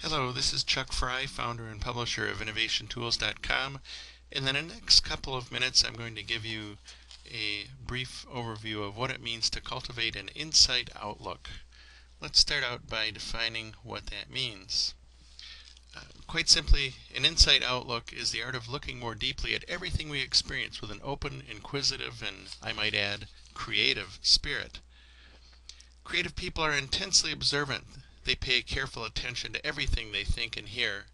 Hello, this is Chuck Fry, founder and publisher of InnovationTools.com. In the next couple of minutes, I'm going to give you a brief overview of what it means to cultivate an insight outlook. Let's start out by defining what that means. Quite simply, an insight outlook is the art of looking more deeply at everything we experience with an open, inquisitive, and, I might add, creative spirit. Creative people are intensely observant. They pay careful attention to everything they think and hear,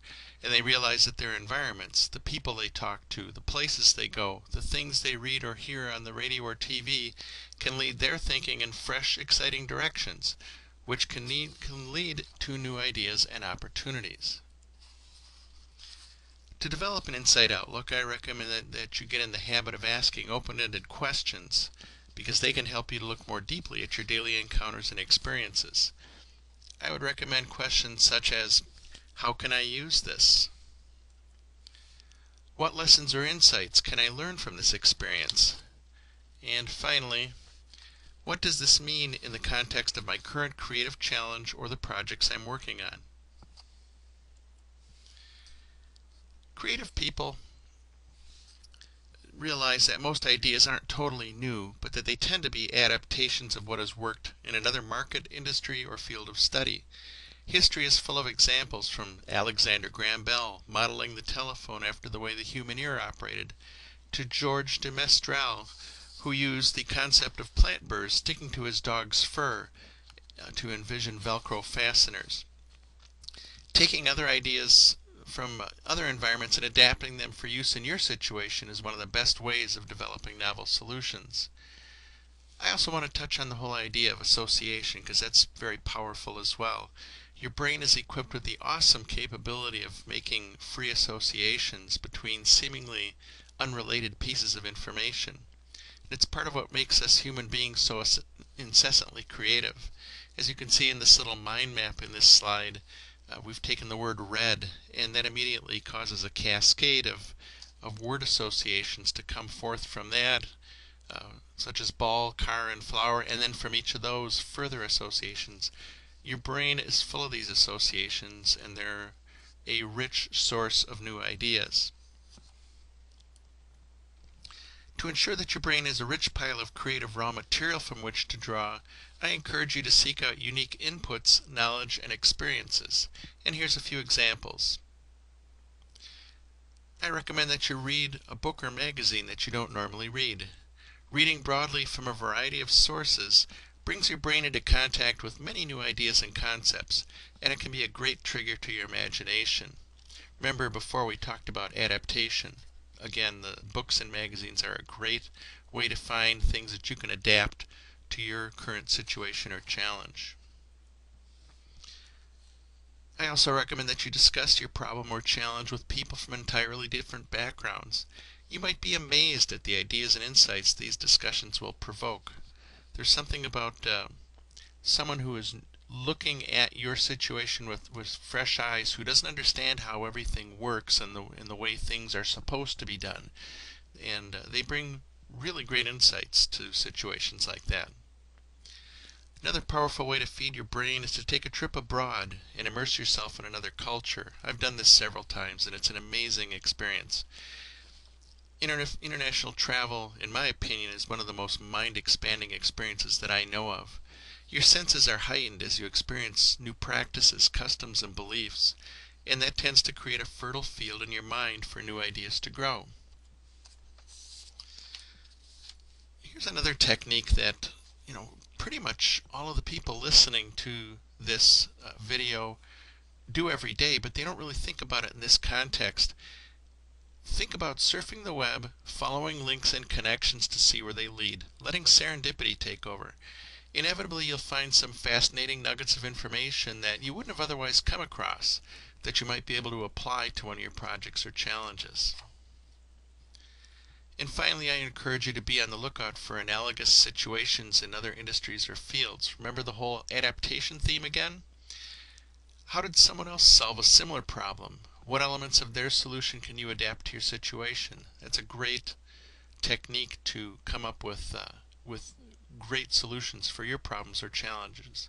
and they realize that their environments, the people they talk to, the places they go, the things they read or hear on the radio or TV can lead their thinking in fresh, exciting directions, which can lead to new ideas and opportunities. To develop an insight outlook, I recommend that you get in the habit of asking open-ended questions, because they can help you to look more deeply at your daily encounters and experiences. I would recommend questions such as, how can I use this? What lessons or insights can I learn from this experience? And finally, what does this mean in the context of my current creative challenge or the projects I'm working on? Creative people realize that most ideas aren't totally new, but that they tend to be adaptations of what has worked in another market, industry, or field of study. History is full of examples, from Alexander Graham Bell modeling the telephone after the way the human ear operated, to George de Mestral, who used the concept of plant burrs sticking to his dog's fur to envision Velcro fasteners. Taking other ideas from other environments and adapting them for use in your situation is one of the best ways of developing novel solutions. I also want to touch on the whole idea of association, because that's very powerful as well. Your brain is equipped with the awesome capability of making free associations between seemingly unrelated pieces of information. It's part of what makes us human beings so incessantly creative. As you can see in this little mind map in this slide, we've taken the word red, and that immediately causes a cascade of word associations to come forth from that, such as ball, car, and flower, and then from each of those further associations. Your brain is full of these associations, and they're a rich source of new ideas. To ensure that your brain is a rich pile of creative raw material from which to draw, I encourage you to seek out unique inputs, knowledge, and experiences. And here's a few examples. I recommend that you read a book or magazine that you don't normally read. Reading broadly from a variety of sources brings your brain into contact with many new ideas and concepts, and it can be a great trigger to your imagination. Remember, before we talked about adaptation. Again, the books and magazines are a great way to find things that you can adapt to your current situation or challenge. I also recommend that you discuss your problem or challenge with people from entirely different backgrounds. You might be amazed at the ideas and insights these discussions will provoke. There's something about someone who is looking at your situation with fresh eyes, who doesn't understand how everything works and the way things are supposed to be done. And they bring really great insights to situations like that. Another powerful way to feed your brain is to take a trip abroad and immerse yourself in another culture. I've done this several times, and it's an amazing experience. International travel, in my opinion, is one of the most mind-expanding experiences that I know of. Your senses are heightened as you experience new practices, customs, and beliefs, and that tends to create a fertile field in your mind for new ideas to grow. Here's another technique that, pretty much all of the people listening to this video do every day, but they don't really think about it in this context. Think about surfing the web, following links and connections to see where they lead, letting serendipity take over. Inevitably, you'll find some fascinating nuggets of information that you wouldn't have otherwise come across, that you might be able to apply to one of your projects or challenges. And finally, I encourage you to be on the lookout for analogous situations in other industries or fields. Remember the whole adaptation theme again? How did someone else solve a similar problem? What elements of their solution can you adapt to your situation? That's a great technique to come up with great solutions for your problems or challenges.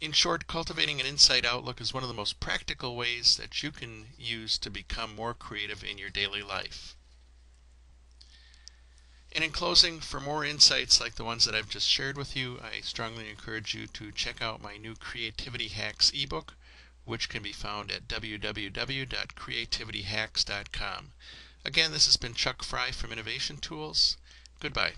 In short, cultivating an insight outlook is one of the most practical ways that you can use to become more creative in your daily life. And in closing, for more insights like the ones that I've just shared with you, I strongly encourage you to check out my new Creativity Hacks ebook, which can be found at www.creativityhacks.com. Again, this has been Chuck Fry from Innovation Tools. Goodbye.